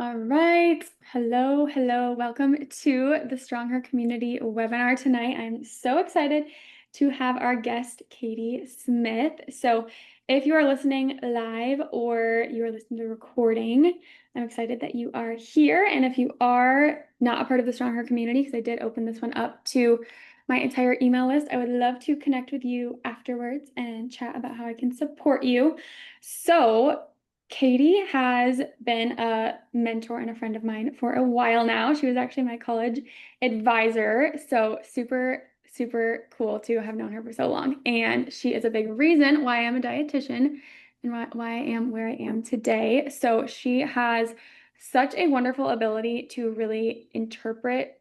All right. Hello, hello. Welcome to the Strong Her Community webinar tonight. I'm so excited to have our guest, Katie Smith. So if you are listening live or you are listening to the recording, I'm excited that you are here. And if you are not a part of the Strong Her Community, because I did open this one up to my entire email list, I would love to connect with you afterwards and chat about how I can support you. So Katie has been a mentor and a friend of mine for a while now. She was actually my college advisor. So super, super cool to have known her for so long. And she is a big reason why I'm a dietitian and why I am where I am today. So she has such a wonderful ability to really interpret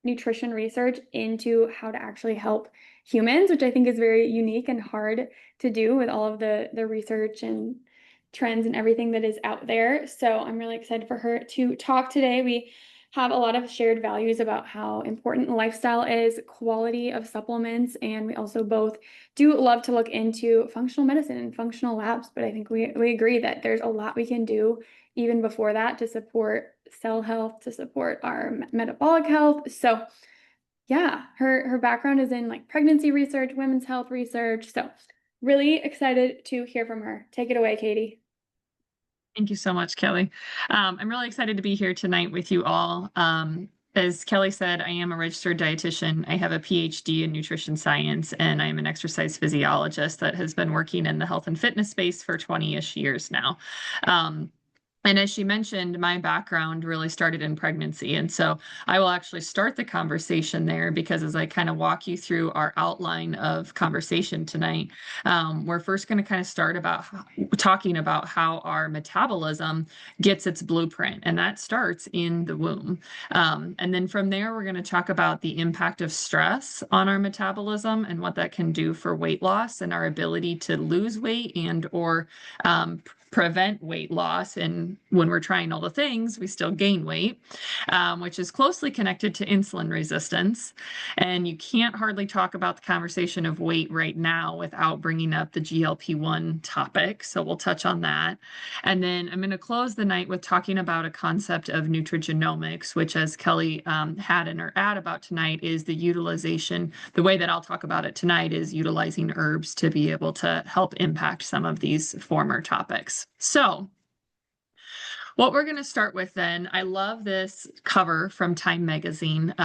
nutrition research into how to actually help humans, which I think is very unique and hard to do with all of the research and trends and everything that is out there. So I'm really excited for her to talk today. We have a lot of shared values about how important lifestyle is, quality of supplements, and we also both do love to look into functional medicine and functional labs. But I think we agree that there's a lot we can do even before that to support cell health, to support our metabolic health. So yeah, her background is in like pregnancy research, women's health research. So really excited to hear from her. Take it away, Katie. Thank you so much, Kelly. I'm really excited to be here tonight with you all. As Kelly said, I am a registered dietitian. I have a PhD in nutrition science, and I'm an exercise physiologist that has been working in the health and fitness space for 20-ish years now. And as she mentioned, my background really started in pregnancy. And so I will actually start the conversation there because as I kind of walk you through our outline of conversation tonight, we're first going to kind of start about talking about how our metabolism gets its blueprint. And that starts in the womb. And then from there, we're going to talk about the impact of stress on our metabolism and what that can do for weight loss and our ability to lose weight and or prevent weight loss. And when we're trying all the things, we still gain weight, which is closely connected to insulin resistance. And you can't hardly talk about the conversation of weight right now without bringing up the GLP-1 topic. So we'll touch on that. And then I'm going to close the night with talking about a concept of nutrigenomics, which as Kelly had in her ad about tonight is the utilization. The way that I'll talk about it tonight is utilizing herbs to be able to help impact some of these former topics. So what we're going to start with then, I love this cover from Time Magazine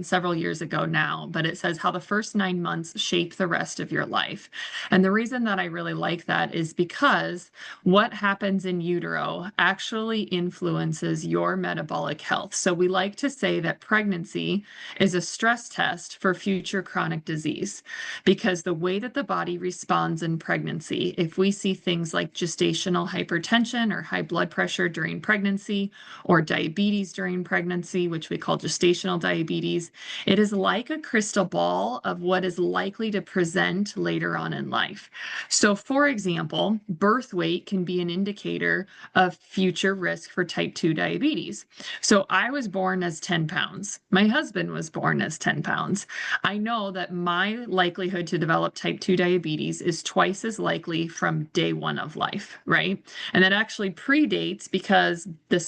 several years ago now, but it says how the first 9 months shape the rest of your life. And the reason that I really like that is because what happens in utero actually influences your metabolic health. So we like to say that pregnancy is a stress test for future chronic disease because the way that the body responds in pregnancy, if we see things like gestational hypertension or high blood pressure during pregnancy or diabetes during pregnancy, which we call gestational diabetes, it is like a crystal ball of what is likely to present later on in life. So, for example, birth weight can be an indicator of future risk for type 2 diabetes. So, I was born as 10 pounds. My husband was born as 10 pounds. I know that my likelihood to develop type 2 diabetes is twice as likely from day one of life, right? And that actually predates because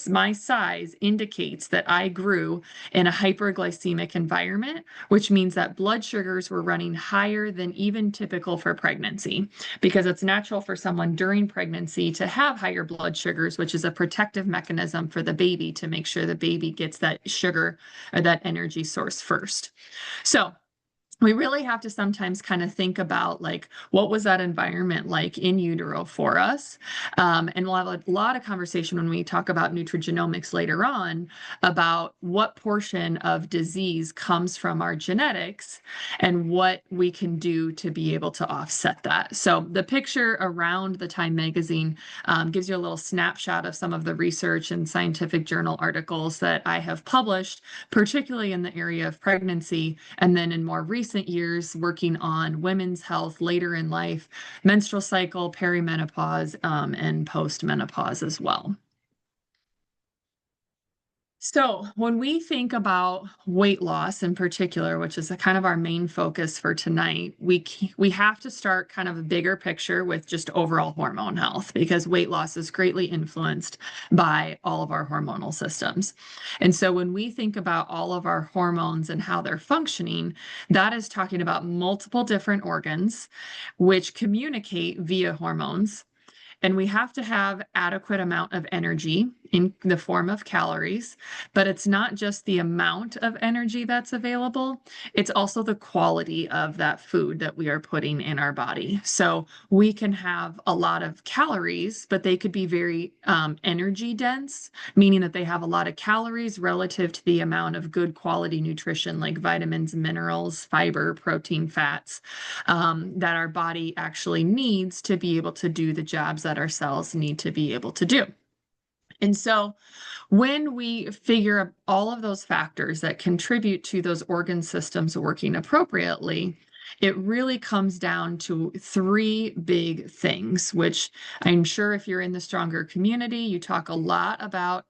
my size indicates that I grew in a hyperglycemic environment, which means that blood sugars were running higher than even typical for pregnancy, because it's natural for someone during pregnancy to have higher blood sugars, which is a protective mechanism for the baby to make sure the baby gets that sugar or that energy source first. So we really have to sometimes kind of think about like, what was that environment like in utero for us? And we'll have a lot of conversation when we talk about nutrigenomics later on about what portion of disease comes from our genetics and what we can do to be able to offset that. So the picture around the Time magazine gives you a little snapshot of some of the research and scientific journal articles that I have published, particularly in the area of pregnancy, and then in more recent years working on women's health later in life, menstrual cycle, perimenopause, and postmenopause as well. So, when we think about weight loss in particular, which is a kind of our main focus for tonight, we have to start kind of a bigger picture with just overall hormone health because weight loss is greatly influenced by all of our hormonal systems. And so, when we think about all of our hormones and how they're functioning, that is talking about multiple different organs which communicate via hormones. And we have to have adequate amount of energy in the form of calories, but it's not just the amount of energy that's available, it's also the quality of that food that we are putting in our body. So we can have a lot of calories, but they could be very energy dense, meaning that they have a lot of calories relative to the amount of good quality nutrition like vitamins, minerals, fiber, protein, fats that our body actually needs to be able to do the jobs that our cells need to be able to do. And so when we figure all of those factors that contribute to those organ systems working appropriately, it really comes down to three big things, which I'm sure if you're in the stronger community, you talk a lot about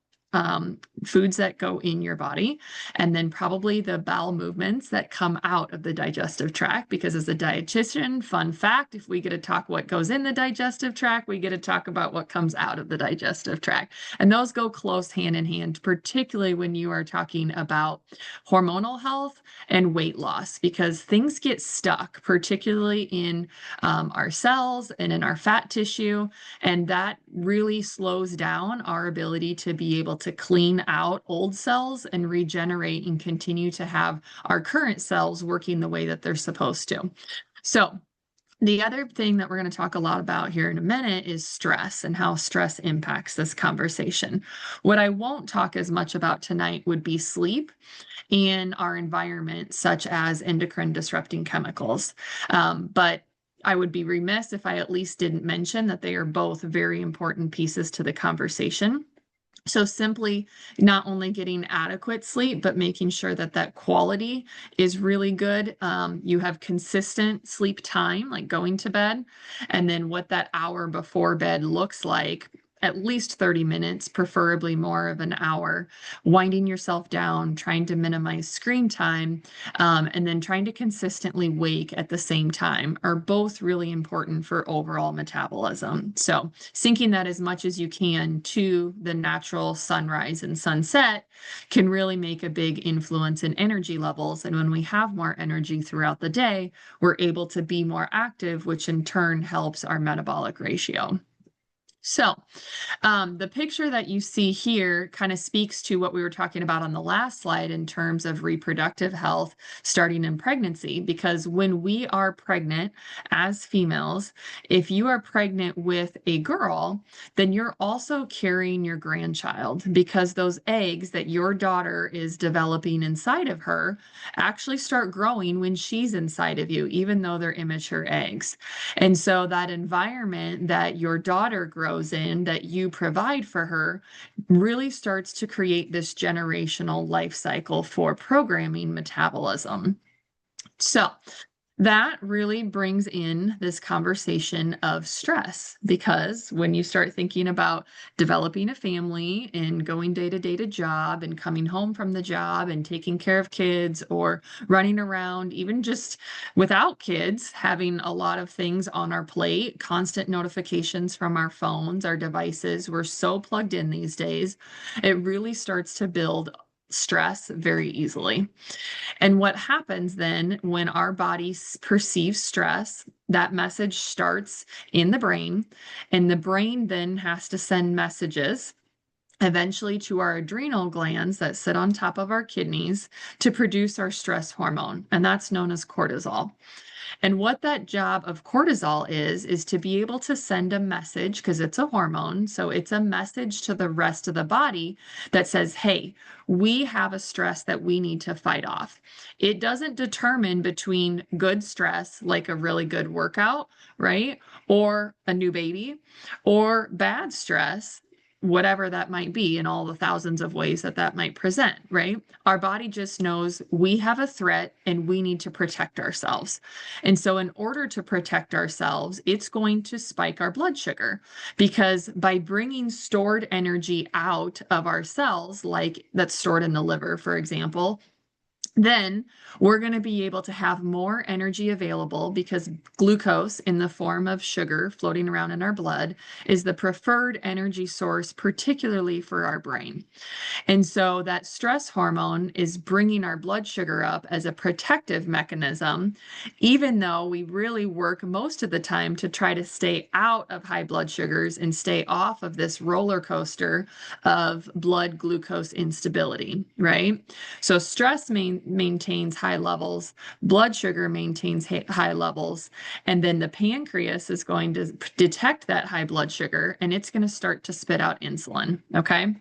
foods that go in your body, and then probably the bowel movements that come out of the digestive tract. Because as a dietitian, fun fact, if we get to talk what goes in the digestive tract, we get to talk about what comes out of the digestive tract. And those go close hand in hand, particularly when you are talking about hormonal health and weight loss, because things get stuck, particularly in our cells and in our fat tissue. And that really slows down our ability to be able to clean out old cells and regenerate and continue to have our current cells working the way that they're supposed to. So, the other thing that we're going to talk a lot about here in a minute is stress and how stress impacts this conversation. What I won't talk as much about tonight would be sleep in our environment, such as endocrine disrupting chemicals. But I would be remiss if I at least didn't mention that they are both very important pieces to the conversation. So simply not only getting adequate sleep, but making sure that that quality is really good. You have consistent sleep time, like going to bed, and then what that hour before bed looks like. At least 30 minutes, preferably more of an hour, winding yourself down, trying to minimize screen time, and then trying to consistently wake at the same time are both really important for overall metabolism. So syncing that as much as you can to the natural sunrise and sunset can really make a big influence in energy levels. And when we have more energy throughout the day, we're able to be more active, which in turn helps our metabolic ratio. So, the picture that you see here kind of speaks to what we were talking about on the last slide in terms of reproductive health starting in pregnancy. Because when we are pregnant as females, if you are pregnant with a girl, then you're also carrying your grandchild because those eggs that your daughter is developing inside of her actually start growing when she's inside of you, even though they're immature eggs. And so that environment that your daughter grows in, that you provide for her, really starts to create this generational life cycle for programming metabolism. So that really brings in this conversation of stress because when you start thinking about developing a family and going day to day to job and coming home from the job and taking care of kids or running around, even just without kids, having a lot of things on our plate, constant notifications from our phones, our devices, we're so plugged in these days, it really starts to build stress very easily. And what happens then when our body perceives stress, that message starts in the brain, and the brain then has to send messages eventually to our adrenal glands that sit on top of our kidneys to produce our stress hormone, and that's known as cortisol. And what that job of cortisol is to be able to send a message because it's a hormone. So it's a message to the rest of the body that says, hey, we have a stress that we need to fight off. It doesn't determine between good stress, like a really good workout, right? Or a new baby, or bad stress. whatever that might be in all the thousands of ways that that might present, right? Our body just knows we have a threat and we need to protect ourselves. And so, in order to protect ourselves, it's going to spike our blood sugar because by bringing stored energy out of our cells, like that's stored in the liver, for example, then we're going to be able to have more energy available because glucose in the form of sugar floating around in our blood is the preferred energy source, particularly for our brain. And so that stress hormone is bringing our blood sugar up as a protective mechanism, even though we really work most of the time to try to stay out of high blood sugars and stay off of this roller coaster of blood glucose instability, right? So stress maintains high levels, blood sugar maintains high levels, and then the pancreas is going to detect that high blood sugar and it's going to start to spit out insulin, okay?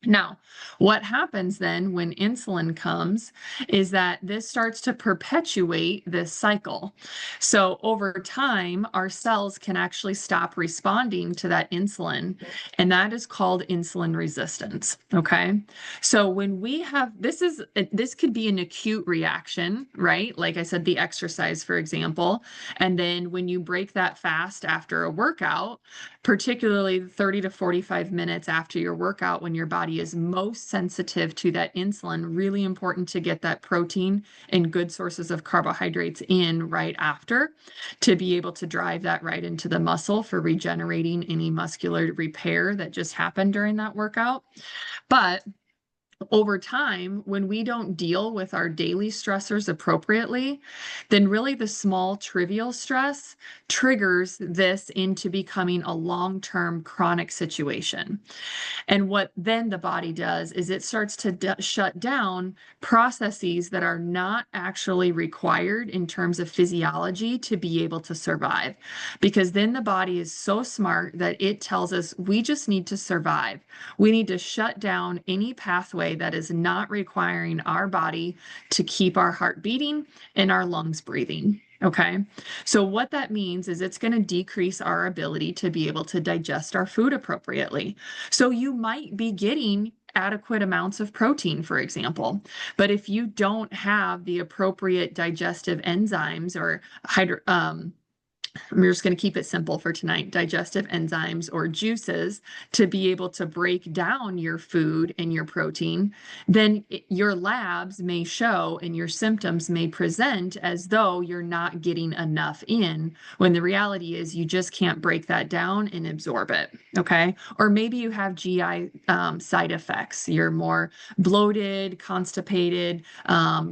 Now, what happens then when insulin comes is that this starts to perpetuate this cycle. So over time, our cells can actually stop responding to that insulin, and that is called insulin resistance. Okay. So when we have this could be an acute reaction, right? Like I said, the exercise, for example. And then when you break that fast after a workout, particularly 30 to 45 minutes after your workout when your body is most sensitive to that insulin, really important to get that protein and good sources of carbohydrates in right after to be able to drive that right into the muscle for regenerating any muscular repair that just happened during that workout. But over time, when we don't deal with our daily stressors appropriately, then really the small trivial stress triggers this into becoming a long-term chronic situation. And what then the body does is it starts to shut down processes that are not actually required in terms of physiology to be able to survive. Because then the body is so smart that it tells us we just need to survive. We need to shut down any pathway that is not requiring our body to keep our heart beating and our lungs breathing. Okay. So what that means is it's going to decrease our ability to be able to digest our food appropriately. So you might be getting adequate amounts of protein, for example, but if you don't have the appropriate digestive enzymes or I'm just going to keep it simple for tonight, digestive enzymes or juices to be able to break down your food and your protein, then your labs may show and your symptoms may present as though you're not getting enough in, when the reality is you just can't break that down and absorb it. Okay. Or maybe you have GI side effects. You're more bloated, constipated,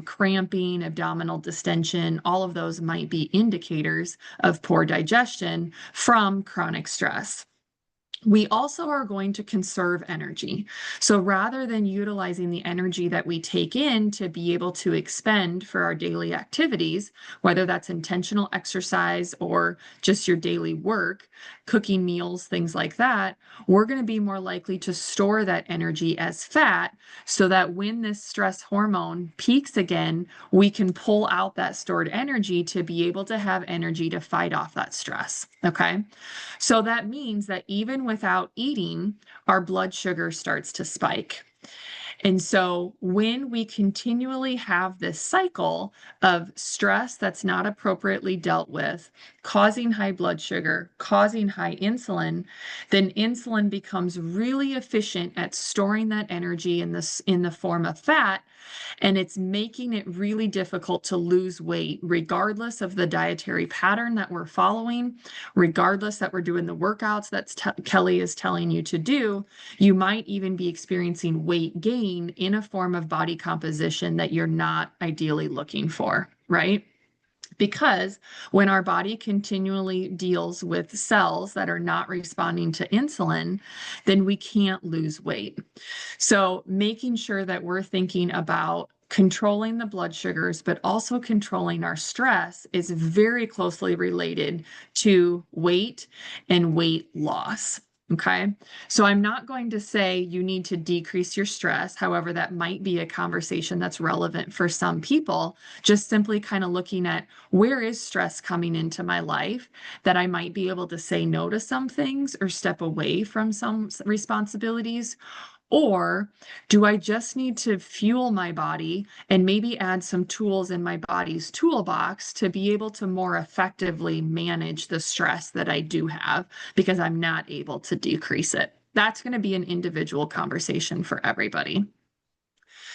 cramping, abdominal distension. All of those might be indicators of poor digestion from chronic stress. We also are going to conserve energy. So rather than utilizing the energy that we take in to be able to expend for our daily activities, whether that's intentional exercise or just your daily work, cooking meals, things like that, we're going to be more likely to store that energy as fat so that when this stress hormone peaks again, we can pull out that stored energy to be able to have energy to fight off that stress. Okay. So that means that even without eating, our blood sugar starts to spike. And so when we continually have this cycle of stress that's not appropriately dealt with, causing high blood sugar, causing high insulin, then insulin becomes really efficient at storing that energy in the form of fat. And it's making it really difficult to lose weight, regardless of the dietary pattern that we're following, regardless that we're doing the workouts that Kelli is telling you to do. You might even be experiencing weight gain in a form of body composition that you're not ideally looking for, right? Because when our body continually deals with cells that are not responding to insulin, then we can't lose weight. So making sure that we're thinking about controlling the blood sugars, but also controlling our stress is very closely related to weight and weight loss. Okay. So I'm not going to say you need to decrease your stress. However, that might be a conversation that's relevant for some people, just simply kind of looking at where is stress coming into my life that I might be able to say no to some things or step away from some responsibilities. Or do I just need to fuel my body and maybe add some tools in my body's toolbox to be able to more effectively manage the stress that I do have because I'm not able to decrease it? That's going to be an individual conversation for everybody.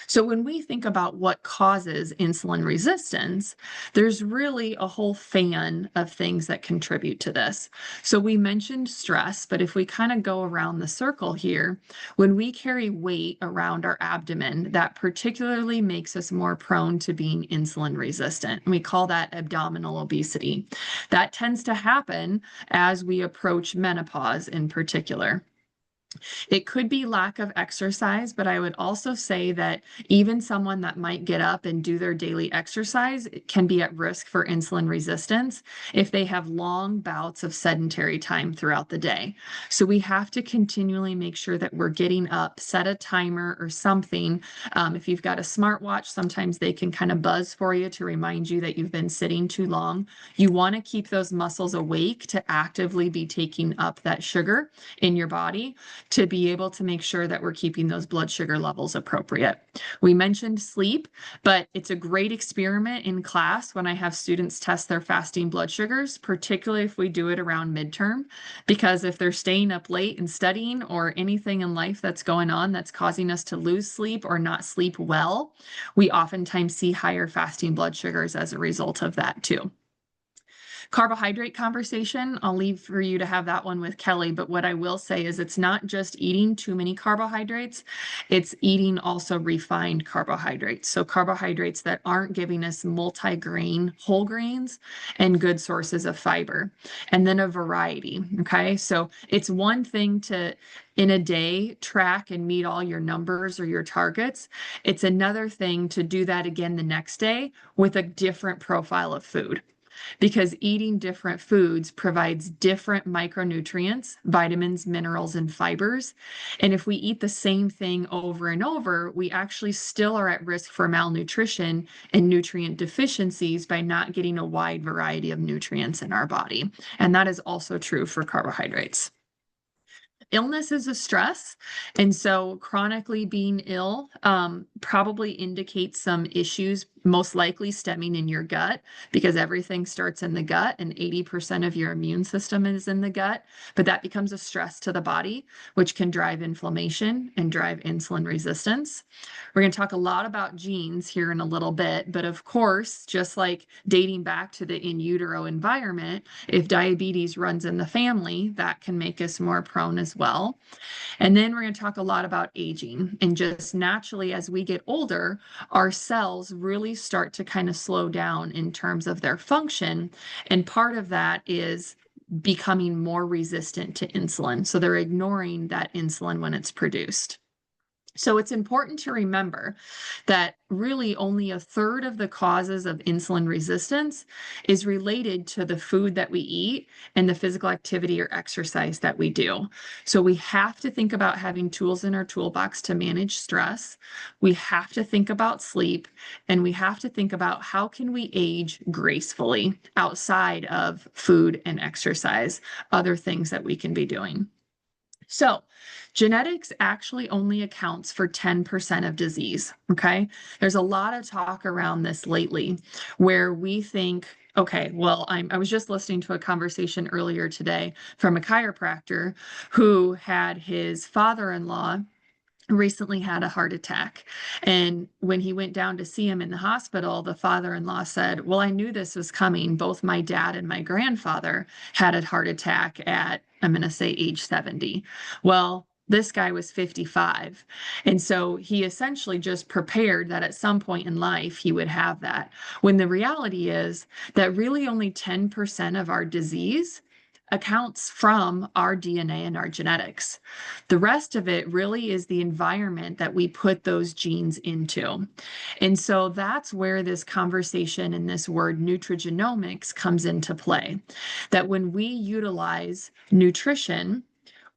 So when we think about what causes insulin resistance, there's really a whole fan of things that contribute to this. So we mentioned stress, but if we kind of go around the circle here, when we carry weight around our abdomen, that particularly makes us more prone to being insulin resistant. We call that abdominal obesity. That tends to happen as we approach menopause in particular. It could be lack of exercise, but I would also say that even someone that might get up and do their daily exercise can be at risk for insulin resistance if they have long bouts of sedentary time throughout the day. So we have to continually make sure that we're getting up, set a timer or something. If you've got a smartwatch, sometimes they can kind of buzz for you to remind you that you've been sitting too long. You want to keep those muscles awake to actively be taking up that sugar in your body to be able to make sure that we're keeping those blood sugar levels appropriate. We mentioned sleep, but it's a great experiment in class when I have students test their fasting blood sugars, particularly if we do it around midterm, because if they're staying up late and studying or anything in life that's going on that's causing us to lose sleep or not sleep well, we oftentimes see higher fasting blood sugars as a result of that too. Carbohydrate conversation, I'll leave for you to have that one with Kelly, but what I will say is it's not just eating too many carbohydrates, it's eating also refined carbohydrates. So carbohydrates that aren't giving us multi-grain whole grains and good sources of fiber. And then a variety, okay? So it's one thing to in a day track and meet all your numbers or your targets. It's another thing to do that again the next day with a different profile of food, because eating different foods provides different micronutrients, vitamins, minerals, and fibers. And if we eat the same thing over and over, we actually still are at risk for malnutrition and nutrient deficiencies by not getting a wide variety of nutrients in our body. And that is also true for carbohydrates. Illness is a stress. And so chronically being ill probably indicates some issues, most likely stemming in your gut, because everything starts in the gut and 80% of your immune system is in the gut. But that becomes a stress to the body, which can drive inflammation and drive insulin resistance. We're going to talk a lot about genes here in a little bit. But of course, just like dating back to the in utero environment, if diabetes runs in the family, that can make us more prone as well. And then we're going to talk a lot about aging, and just naturally as we get older, our cells really start to kind of slow down in terms of their function. And part of that is becoming more resistant to insulin. So they're ignoring that insulin when it's produced. So it's important to remember that really only a third of the causes of insulin resistance is related to the food that we eat and the physical activity or exercise that we do. So we have to think about having tools in our toolbox to manage stress. We have to think about sleep, and we have to think about how can we age gracefully outside of food and exercise, other things that we can be doing. So genetics actually only accounts for 10% of disease, okay? There's a lot of talk around this lately where we think, okay, well, I was just listening to a conversation earlier today from a chiropractor who had his father-in-law recently had a heart attack. And when he went down to see him in the hospital, the father-in-law said, well, I knew this was coming. Both my dad and my grandfather had a heart attack at, I'm going to say age 70. Well, this guy was 55. And so he essentially just prepared that at some point in life he would have that. When the reality is that really only 10% of our disease accounts from our DNA and our genetics. The rest of it really is the environment that we put those genes into. And so that's where this conversation and this word nutrigenomics comes into play. That when we utilize nutrition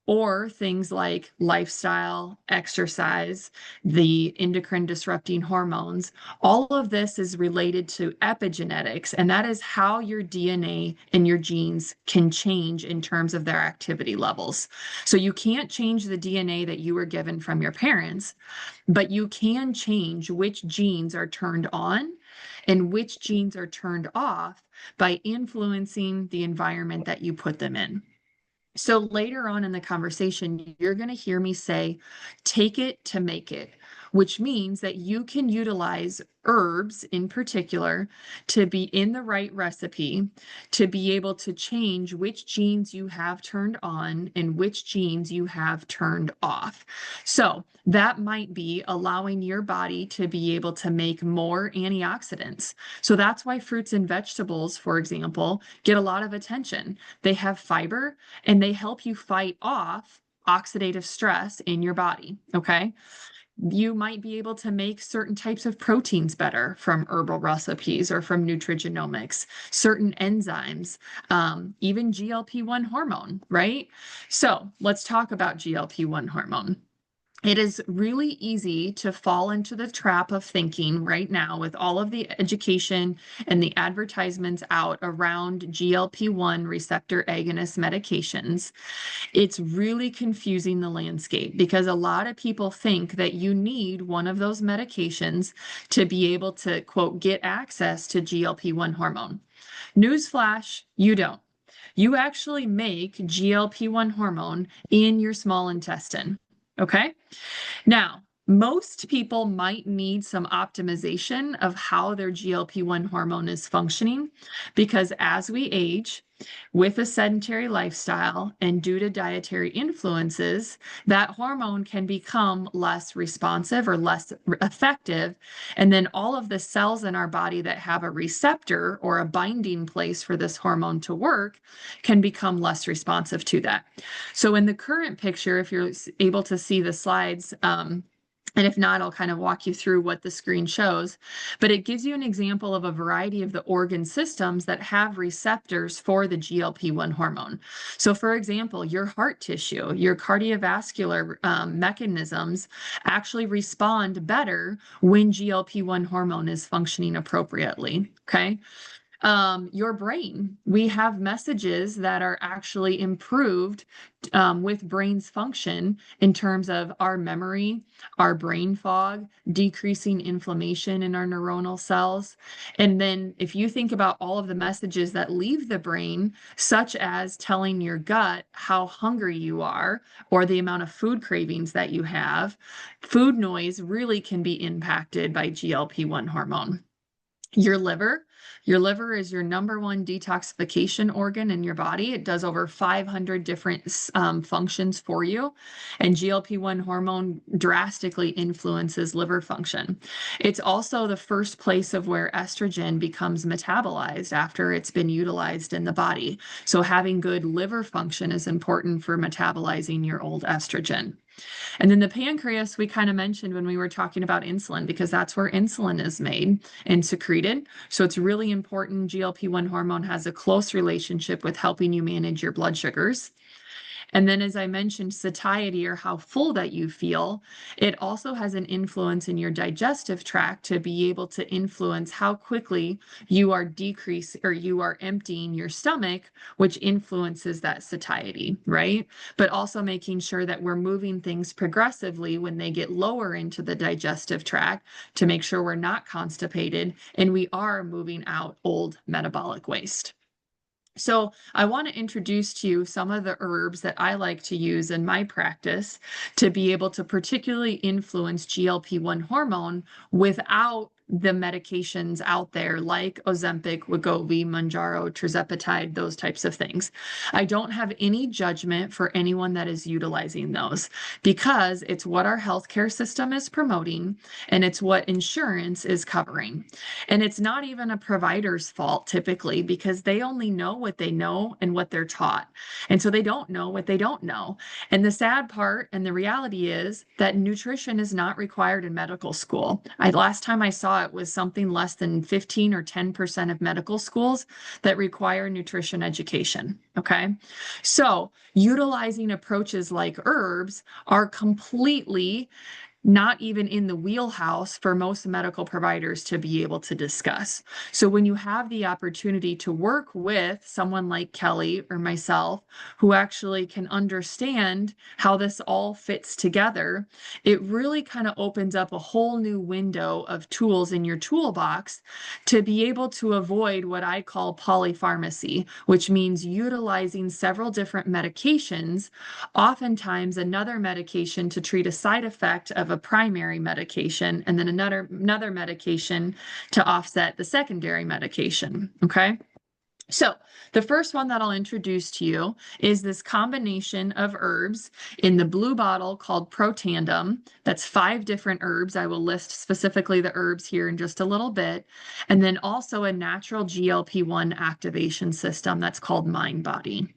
or things like lifestyle, exercise, the endocrine disrupting hormones. All of this is related to epigenetics, and that is how your DNA and your genes can change in terms of their activity levels. So you can't change the DNA that you were given from your parents, but you can change which genes are turned on and which genes are turned off by influencing the environment that you put them in. So later on in the conversation, you're going to hear me say, take it to make it, which means that you can utilize herbs in particular to be in the right recipe, to be able to change which genes you have turned on and which genes you have turned off. So that might be allowing your body to be able to make more antioxidants. So that's why fruits and vegetables, for example, get a lot of attention. They have fiber and they help you fight off oxidative stress in your body. Okay. You might be able to make certain types of proteins better from herbal recipes or from nutrigenomics, certain enzymes, even GLP-1 hormone, right? So let's talk about GLP-1 hormone. It is really easy to fall into the trap of thinking right now with all of the education and the advertisements out around GLP-1 receptor agonist medications. It's really confusing the landscape because a lot of people think that you need one of those medications to be able to, quote, get access to GLP-1 hormone. Newsflash, you don't. You actually make GLP-1 hormone in your small intestine. Okay. Now, most people might need some optimization of how their GLP-1 hormone is functioning because as we age, with a sedentary lifestyle and due to dietary influences, that hormone can become less responsive or less effective. And then all of the cells in our body that have a receptor or a binding place for this hormone to work can become less responsive to that. So in the current picture, if you're able to see the slides, and if not, I'll kind of walk you through what the screen shows. But it gives you an example of a variety of the organ systems that have receptors for the GLP-1 hormone. So for example, your heart tissue, your cardiovascular mechanisms actually respond better when GLP-1 hormone is functioning appropriately, okay? Your brain. We have messages that are actually improved with brain's function in terms of our memory, our brain fog, decreasing inflammation in our neuronal cells. And then if you think about all of the messages that leave the brain, such as telling your gut how hungry you are or the amount of food cravings that you have, food noise really can be impacted by GLP-1 hormone. Your liver. Your liver is your number one detoxification organ in your body. It does over 500 different functions for you. And GLP-1 hormone drastically influences liver function. It's also the first place of where estrogen becomes metabolized after it's been utilized in the body. So having good liver function is important for metabolizing your old estrogen. And then the pancreas, we kind of mentioned when we were talking about insulin, because that's where insulin is made and secreted. So it's really important. GLP-1 hormone has a close relationship with helping you manage your blood sugars. And then, as I mentioned, satiety or how full that you feel, it also has an influence in your digestive tract to be able to influence how quickly you are you are emptying your stomach, which influences that satiety, right? But also making sure that we're moving things progressively when they get lower into the digestive tract to make sure we're not constipated and we are moving out old metabolic waste. So I want to introduce to you some of the herbs that I like to use in my practice to be able to particularly influence GLP-1 hormone without the medications out there like Ozempic, Wegovy, Mounjaro, tirzepatide, those types of things. I don't have any judgment for anyone that is utilizing those because it's what our healthcare system is promoting and it's what insurance is covering. And it's not even a provider's fault typically because they only know what they know and what they're taught. And so they don't know what they don't know. And the sad part and the reality is that nutrition is not required in medical school. Last time I saw saw it was something less than 15 or 10% of medical schools that require nutrition education. Okay. So utilizing approaches like herbs are completely not even in the wheelhouse for most medical providers to be able to discuss. So when you have the opportunity to work with someone like Kelli or myself, who actually can understand how this all fits together, it really kind of opens up a whole new window of tools in your toolbox to be able to avoid what I call polypharmacy, which means utilizing several different medications, oftentimes another medication to treat a side effect of a primary medication, and then another medication to offset the secondary medication. Okay. So the first one that I'll introduce to you is this combination of herbs in the blue bottle called Protandem. That's 5 different herbs. I will list specifically the herbs here in just a little bit. And then also a natural GLP-1 activation system that's called MindBody.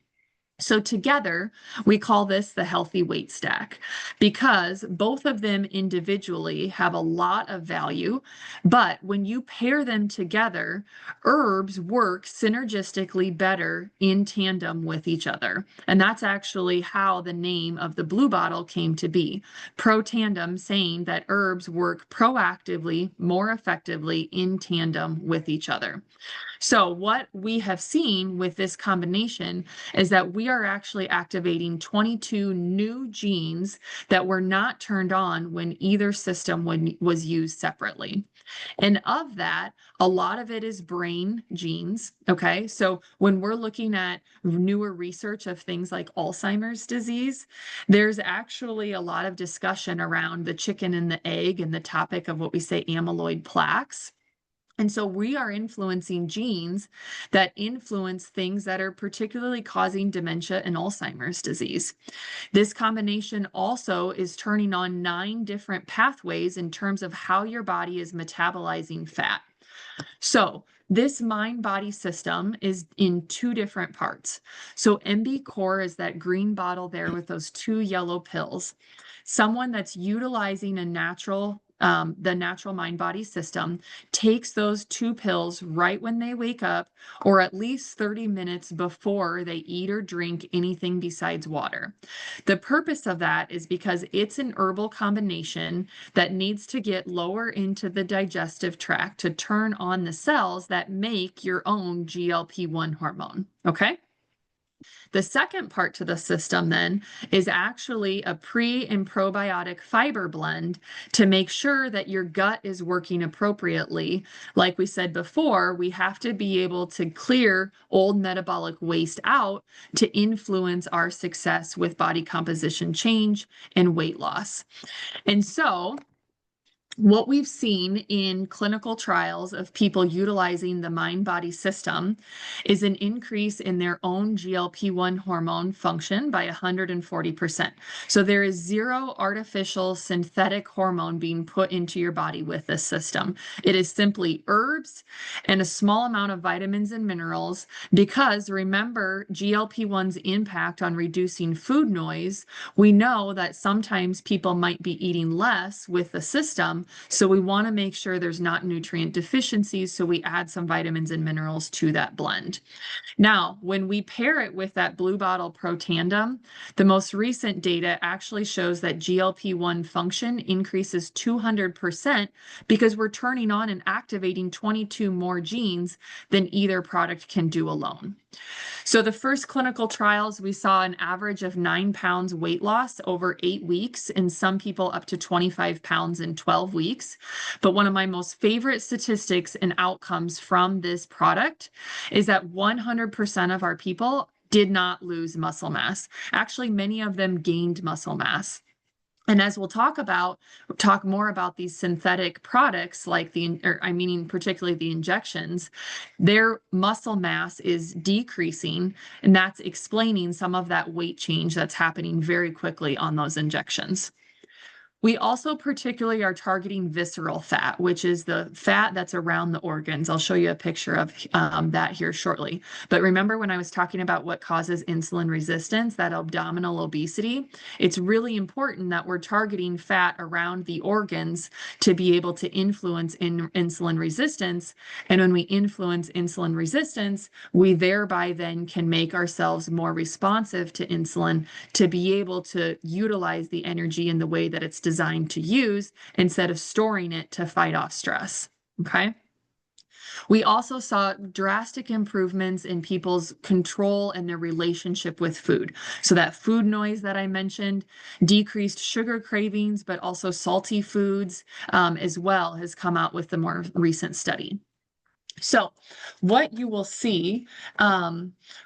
So together, we call this the healthy weight stack because both of them individually have a lot of value. But when you pair them together, herbs work synergistically better in tandem with each other. And that's actually how the name of the blue bottle came to be. Pro tandem, saying that herbs work proactively, more effectively in tandem with each other. So what we have seen with this combination is that we are actually activating 22 new genes that were not turned on when either system was used separately. And of that, a lot of it is brain genes. Okay. So when we're looking at newer research of things like Alzheimer's disease, there's actually a lot of discussion around the chicken and the egg and the topic of what we say amyloid plaques. And so we are influencing genes that influence things that are particularly causing dementia and Alzheimer's disease. This combination also is turning on 9 different pathways in terms of how your body is metabolizing fat. So this mind-body system is in 2 different parts. So MB Core is that green bottle there with those 2 yellow pills. Someone that's utilizing the natural mind-body system takes those 2 pills right when they wake up, or at least 30 minutes before they eat or drink anything besides water. The purpose of that is because it's an herbal combination that needs to get lower into the digestive tract to turn on the cells that make your own GLP-1 hormone. Okay. The second part to the system then is actually a pre and probiotic fiber blend to make sure that your gut is working appropriately. Like we said before, we have to be able to clear old metabolic waste out to influence our success with body composition change and weight loss. And so what we've seen in clinical trials of people utilizing the mind-body system is an increase in their own GLP-1 hormone function by 140%. So there is 0 artificial synthetic hormone being put into your body with this system. It is simply herbs and a small amount of vitamins and minerals, because remember GLP-1's impact on reducing food noise. We know that sometimes people might be eating less with the system. So we want to make sure there's not nutrient deficiencies. So we add some vitamins and minerals to that blend. Now, when we pair it with that blue bottle Protandem, the most recent data actually shows that GLP-1 function increases 200% because we're turning on and activating 22 more genes than either product can do alone. So the first clinical trials, we saw an average of 9 pounds weight loss over 8 weeks, and some people up to 25 pounds in 12 weeks. But one of my most favorite statistics and outcomes from this product is that 100% of our people did not lose muscle mass. Actually, many of them gained muscle mass. And as we'll talk more about these synthetic products, like particularly the injections, their muscle mass is decreasing, and that's explaining some of that weight change that's happening very quickly on those injections. We also particularly are targeting visceral fat, which is the fat that's around the organs. I'll show you a picture of that here shortly. But remember when I was talking about what causes insulin resistance, that abdominal obesity, it's really important that we're targeting fat around the organs to be able to influence insulin resistance. And when we influence insulin resistance, we thereby then can make ourselves more responsive to insulin to be able to utilize the energy in the way that it's designed to use instead of storing it to fight off stress. Okay. We also saw drastic improvements in people's control and their relationship with food. So that food noise that I mentioned, decreased sugar cravings, but also salty foods as well has come out with the more recent study. So what you will see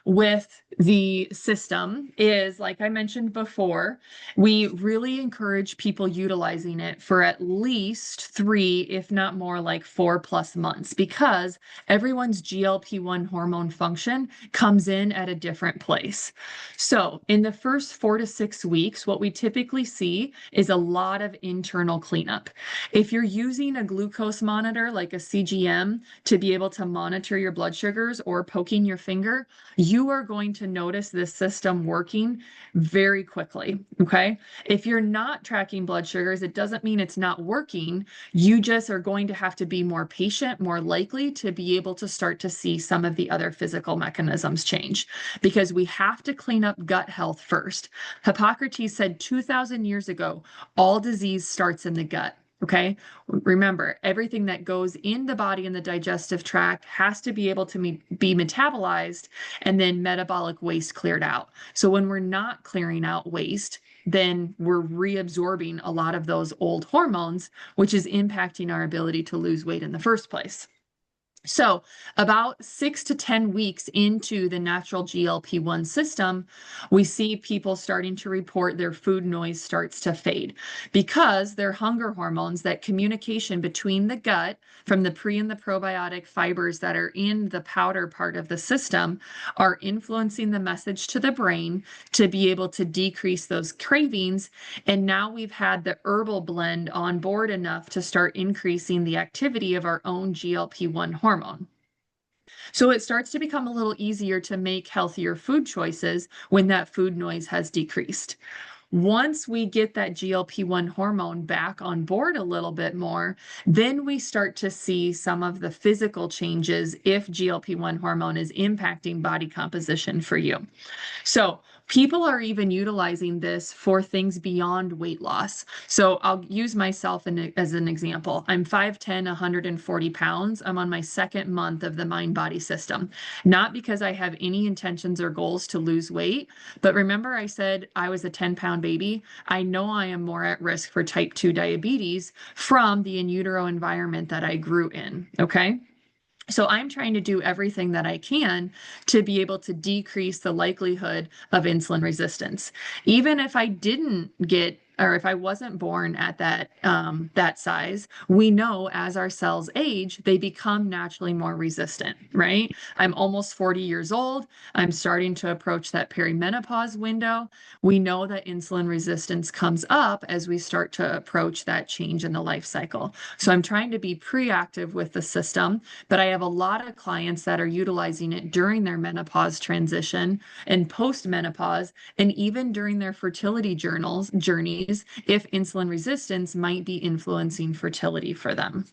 with the system is, like I mentioned before, we really encourage people utilizing it for at least 3, if not more, like 4+ months, because everyone's GLP-1 hormone function comes in at a different place. So in the first 4 to 6 weeks, what we typically see is a lot of internal cleanup. If you're using a glucose monitor like a CGM to be able to monitor your blood sugars or poking your finger, you are going to notice this system working very quickly. Okay. If you're not tracking blood sugars, it doesn't mean it's not working. You just are going to have to be more patient, more likely to be able to start to see some of the other physical mechanisms change, because we have to clean up gut health first. Hippocrates said 2,000 years ago, all disease starts in the gut. Okay. Remember, everything that goes in the body and the digestive tract has to be able to be metabolized and then metabolic waste cleared out. So when we're not clearing out waste, then we're reabsorbing a lot of those old hormones, which is impacting our ability to lose weight in the first place. So about 6 to 10 weeks into the natural GLP-1 system, we see people starting to report their food noise starts to fade, because their hunger hormones, that communication between the gut from the pre and the probiotic fibers that are in the powder part of the system, are influencing the message to the brain to be able to decrease those cravings. And now we've had the herbal blend on board enough to start increasing the activity of our own GLP-1 hormone. So it starts to become a little easier to make healthier food choices when that food noise has decreased. Once we get that GLP-1 hormone back on board a little bit more, then we start to see some of the physical changes if GLP-1 hormone is impacting body composition for you. So people are even utilizing this for things beyond weight loss. So I'll use myself as an example. I'm 5'10", 140 pounds. I'm on my 2nd month of the mind body system, not because I have any intentions or goals to lose weight, but remember I said I was a 10-pound baby. I know I am more at risk for type 2 diabetes from the in utero environment that I grew in. Okay. So I'm trying to do everything that I can to be able to decrease the likelihood of insulin resistance. Even if I didn't get, or if I wasn't born at that size, we know as our cells age, they become naturally more resistant, right? I'm almost 40 years old. I'm starting to approach that perimenopause window. We know that insulin resistance comes up as we start to approach that change in the life cycle. So I'm trying to be pre-active with the system, but I have a lot of clients that are utilizing it during their menopause transition and post-menopause, and even during their fertility journeys, if insulin resistance might be influencing fertility for them.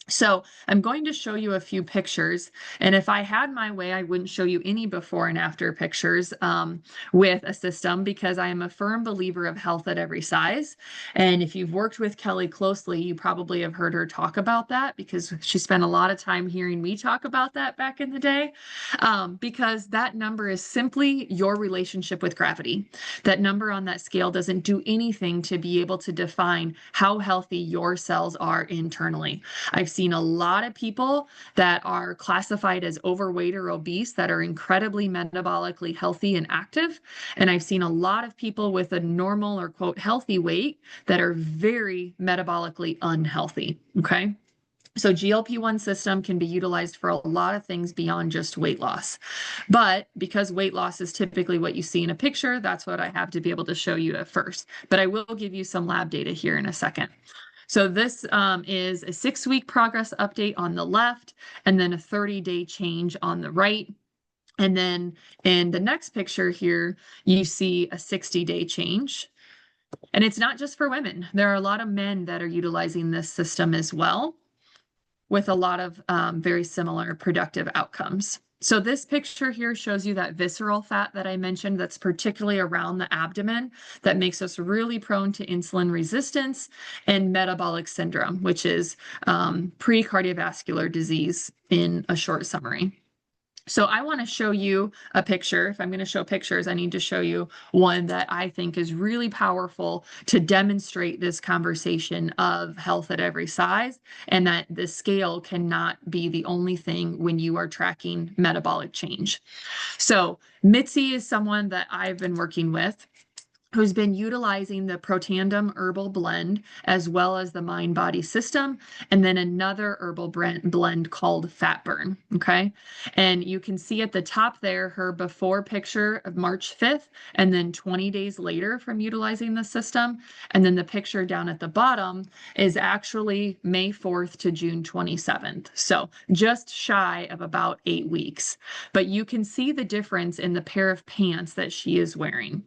So I'm going to show you a few pictures, and if I had my way, I wouldn't show you any before and after pictures with a system, because I am a firm believer of health at every size. And if you've worked with Kelli closely, you probably have heard her talk about that, because she spent a lot of time hearing me talk about that back in the day, because that number is simply your relationship with gravity. That number on that scale doesn't do anything to be able to define how healthy your cells are internally. I've seen a lot of people that are classified as overweight or obese that are incredibly metabolically healthy and active. And I've seen a lot of people with a normal or quote healthy weight that are very metabolically unhealthy. Okay. So GLP-1 system can be utilized for a lot of things beyond just weight loss. But because weight loss is typically what you see in a picture, that's what I have to be able to show you at first. But I will give you some lab data here in a second. So this is a 6-week progress update on the left, and then a 30-day change on the right. And then in the next picture here, you see a 60-day change. And it's not just for women. There are a lot of men that are utilizing this system as well, with a lot of very similar productive outcomes. So this picture here shows you that visceral fat that I mentioned that's particularly around the abdomen that makes us really prone to insulin resistance and metabolic syndrome, which is pre-cardiovascular disease in a short summary. So I want to show you a picture. If I'm going to show pictures, I need to show you one that I think is really powerful to demonstrate this conversation of health at every size, and that the scale cannot be the only thing when you are tracking metabolic change. So Mitzi is someone that I've been working with, who's been utilizing the Protandim herbal blend as well as the Mind Body System, and then another herbal blend called Fat Burn. Okay. And you can see at the top there her before picture of March 5th, and then 20 days later from utilizing the system. And then the picture down at the bottom is actually May 4th to June 27th. So just shy of about 8 weeks. But you can see the difference in the pair of pants that she is wearing.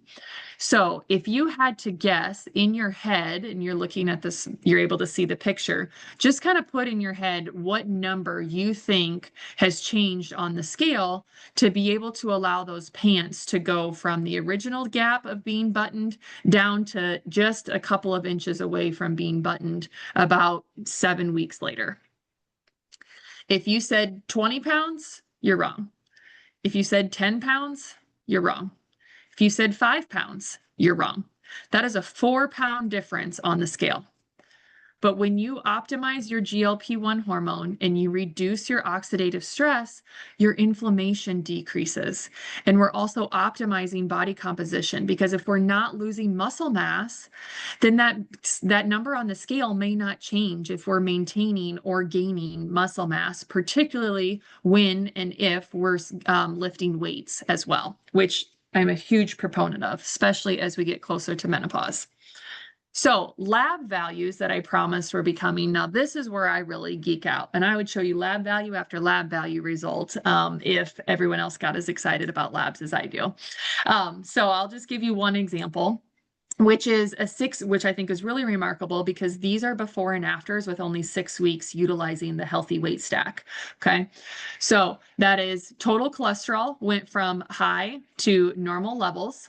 So if you had to guess in your head, and you're looking at this, you're able to see the picture, just kind of put in your head what number you think has changed on the scale to be able to allow those pants to go from the original gap of being buttoned down to just a couple of inches away from being buttoned about 7 weeks later. If you said 20 pounds, you're wrong. If you said 10 pounds, you're wrong. If you said 5 pounds, you're wrong. That is a 4-pound difference on the scale. But when you optimize your GLP-1 hormone and you reduce your oxidative stress, your inflammation decreases. And we're also optimizing body composition, because if we're not losing muscle mass, then that number on the scale may not change if we're maintaining or gaining muscle mass, particularly when and if we're lifting weights as well, which I'm a huge proponent of, especially as we get closer to menopause. So lab values that I promised were becoming, now this is where I really geek out, and I would show you lab value after lab value result if everyone else got as excited about labs as I do. So I'll just give you one example, which is which I think is really remarkable, because these are before and afters with only 6 weeks utilizing the healthy weight stack. Okay. So that is total cholesterol went from high to normal levels.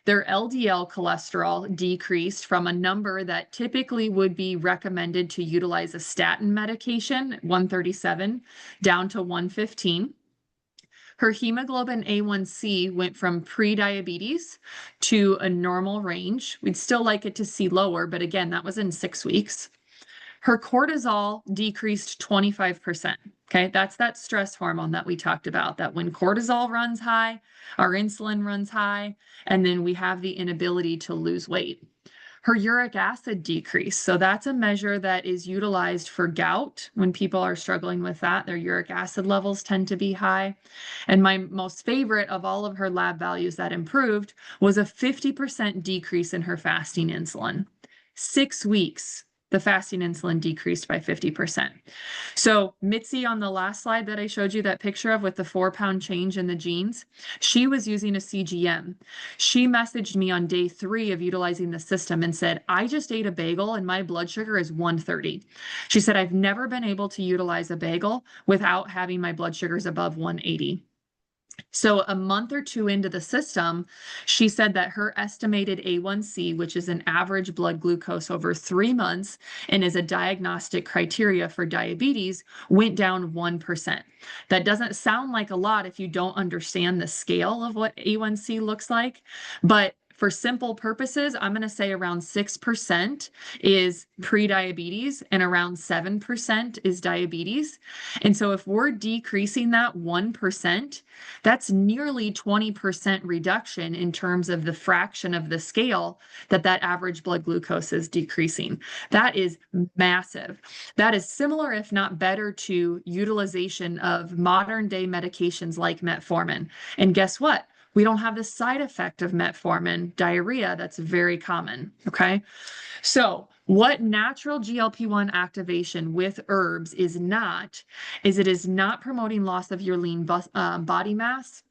Their LDL cholesterol decreased from a number that typically would be recommended to utilize a statin medication, 137, down to 115. Her hemoglobin A1C went from pre-diabetes to a normal range. We'd still like it to see lower, but again, that was in 6 weeks. Her cortisol decreased 25%. Okay, that's that stress hormone that we talked about, that when cortisol runs high, our insulin runs high, and then we have the inability to lose weight. Her uric acid decreased. So that's a measure that is utilized for gout. When people are struggling with that, their uric acid levels tend to be high. And my most favorite of all of her lab values that improved was a 50% decrease in her fasting insulin. 6 weeks, the fasting insulin decreased by 50%. So Mitzi, on the last slide that I showed you that picture of with the 4-pound change in the genes, she was using a CGM. She messaged me on day 3 of utilizing the system and said, I just ate a bagel and my blood sugar is 130. She said, I've never been able to utilize a bagel without having my blood sugars above 180. So a month or 2 into the system, she said that her estimated A1C, which is an average blood glucose over 3 months and is a diagnostic criteria for diabetes, went down 1%. That doesn't sound like a lot if you don't understand the scale of what A1C looks like, but for simple purposes, I'm going to say around 6% is prediabetes and around 7% is diabetes. And so if we're decreasing that 1%, that's nearly 20% reduction in terms of the fraction of the scale that average blood glucose is decreasing. That is massive. That is similar, if not better, to utilization of modern day medications like metformin. And guess what? We don't have the side effect of metformin, diarrhea, that's very common, okay? So what natural GLP-1 activation with herbs is it is not promoting loss of your lean body mass,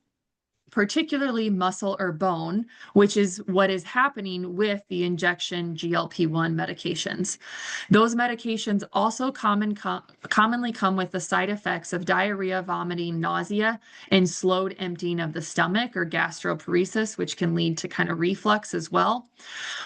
particularly muscle or bone, which is what is happening with the injection GLP-1 medications. Those medications also commonly come with the side effects of diarrhea, vomiting, nausea, and slowed emptying of the stomach or gastroparesis, which can lead to kind of reflux as well.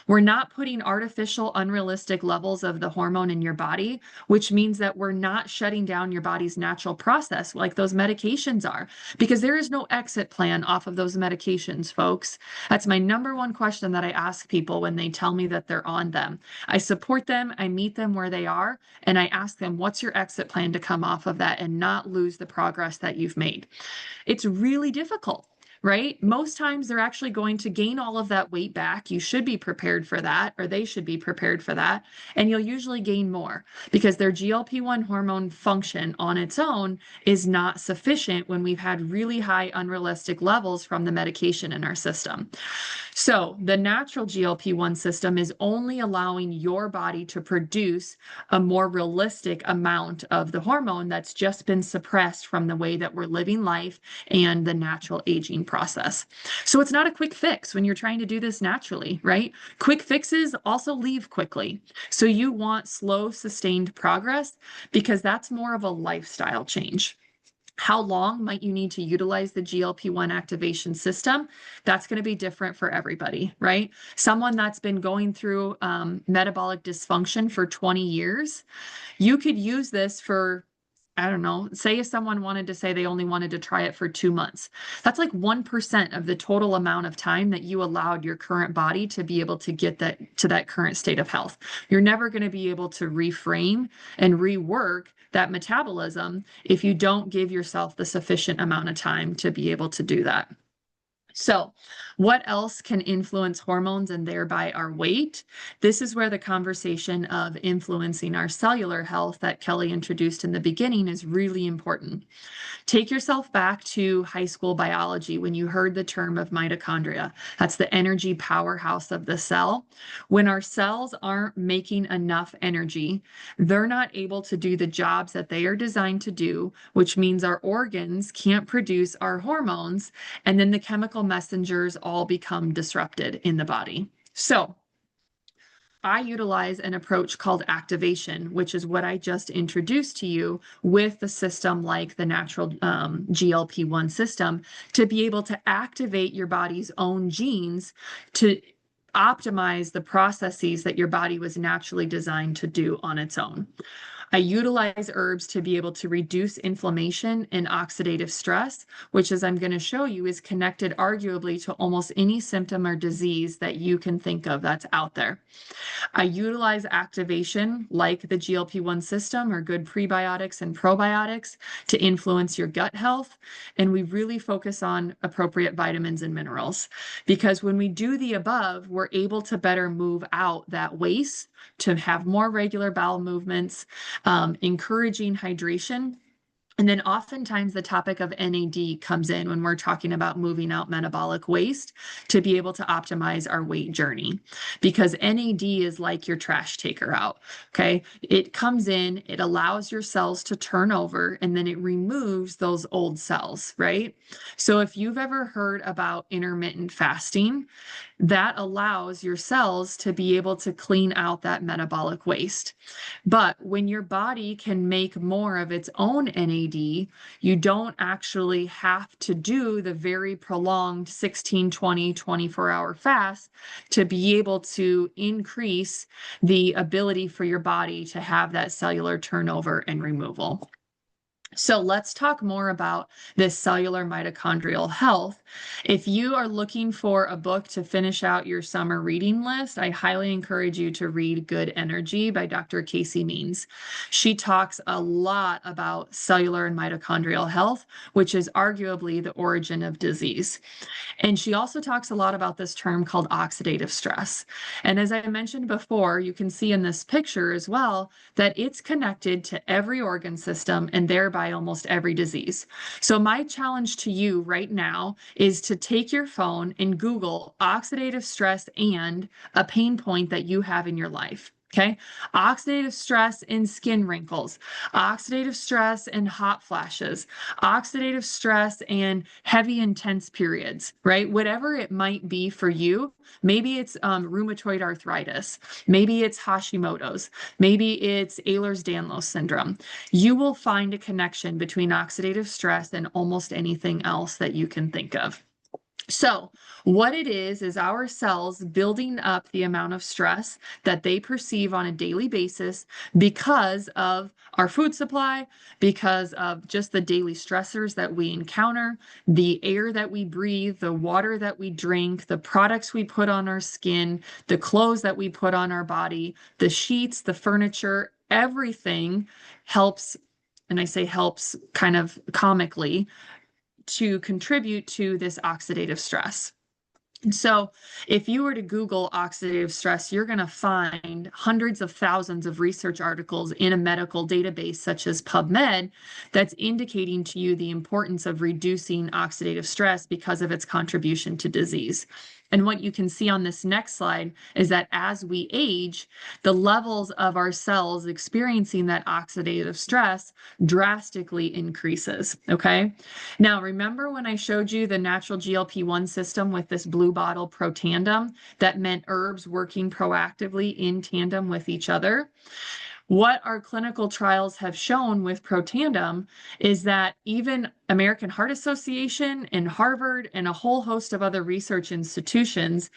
We're not putting artificial, unrealistic levels of the hormone in your body, which means that we're not shutting down your body's natural process like those medications are, because there is no exit plan off of those medications, folks. That's my number one question that I ask people when they tell me that they're on them. I support them, I meet them where they are, and I ask them, what's your exit plan to come off of that and not lose the progress that you've made? It's really difficult, right? Most times they're actually going to gain all of that weight back. You should be prepared for that, or they should be prepared for that. And you'll usually gain more because their GLP-1 hormone function on its own is not sufficient when we've had really high unrealistic levels from the medication in our system. So the natural GLP-1 system is only allowing your body to produce a more realistic amount of the hormone that's just been suppressed from the way that we're living life and the natural aging process. So it's not a quick fix when you're trying to do this naturally, right? Quick fixes also leave quickly. So you want slow, sustained progress because that's more of a lifestyle change. How long might you need to utilize the GLP-1 activation system? That's going to be different for everybody, right? Someone that's been going through metabolic dysfunction for 20 years, you could use this for, I don't know, say if someone wanted to say they only wanted to try it for 2 months. That's like 1% of the total amount of time that you allowed your current body to be able to get that to that current state of health. You're never going to be able to reframe and rework that metabolism if you don't give yourself the sufficient amount of time to be able to do that. So what else can influence hormones and thereby our weight? This is where the conversation of influencing our cellular health that Kelli introduced in the beginning is really important. Take yourself back to high school biology when you heard the term of mitochondria. That's the energy powerhouse of the cell. When our cells aren't making enough energy, they're not able to do the jobs that they are designed to do, which means our organs can't produce our hormones, and then the chemical messengers all become disrupted in the body. So I utilize an approach called activation, which is what I just introduced to you with the system like the natural GLP-1 system to be able to activate your body's own genes to optimize the processes that your body was naturally designed to do on its own. I utilize herbs to be able to reduce inflammation and oxidative stress, which, as I'm going to show you, is connected arguably to almost any symptom or disease that you can think of that's out there. I utilize activation like the GLP-1 system or good prebiotics and probiotics to influence your gut health. And we really focus on appropriate vitamins and minerals because when we do the above, we're able to better move out that waste to have more regular bowel movements, encouraging hydration. And then oftentimes the topic of NAD comes in when we're talking about moving out metabolic waste to be able to optimize our weight journey because NAD is like your trash taker out. Okay. It comes in, it allows your cells to turn over, and then it removes those old cells, right? So if you've ever heard about intermittent fasting, that allows your cells to be able to clean out that metabolic waste. But when your body can make more of its own NAD, you don't actually have to do the very prolonged 16, 20, 24-hour fast to be able to increase the ability for your body to have that cellular turnover and removal. So let's talk more about this cellular mitochondrial health. If you are looking for a book to finish out your summer reading list, I highly encourage you to read Good Energy by Dr. Casey Means. She talks a lot about cellular and mitochondrial health, which is arguably the origin of disease. And she also talks a lot about this term called oxidative stress. And as I mentioned before, you can see in this picture as well that it's connected to every organ system and thereby almost every disease. So my challenge to you right now is to take your phone and Google oxidative stress and a pain point that you have in your life. Okay. Oxidative stress and skin wrinkles, oxidative stress and hot flashes, oxidative stress and heavy, intense periods, right? Whatever it might be for you. Maybe it's rheumatoid arthritis. Maybe it's Hashimoto's. Maybe it's Ehlers-Danlos syndrome. You will find a connection between oxidative stress and almost anything else that you can think of. So what it is our cells building up the amount of stress that they perceive on a daily basis because of our food supply, because of just the daily stressors that we encounter, the air that we breathe, the water that we drink, the products we put on our skin, the clothes that we put on our body, the sheets, the furniture, everything helps. And I say helps kind of comically to contribute to this oxidative stress. So if you were to Google oxidative stress, you're going to find hundreds of thousands of research articles in a medical database such as PubMed that's indicating to you the importance of reducing oxidative stress because of its contribution to disease. And what you can see on this next slide is that as we age, the levels of our cells experiencing that oxidative stress drastically increases. Okay. Now, remember when I showed you the natural GLP-1 system with this blue bottle protandem that meant herbs working proactively in tandem with each other? What our clinical trials have shown with protandem is that even American Heart Association and Harvard and a whole host of other research institutions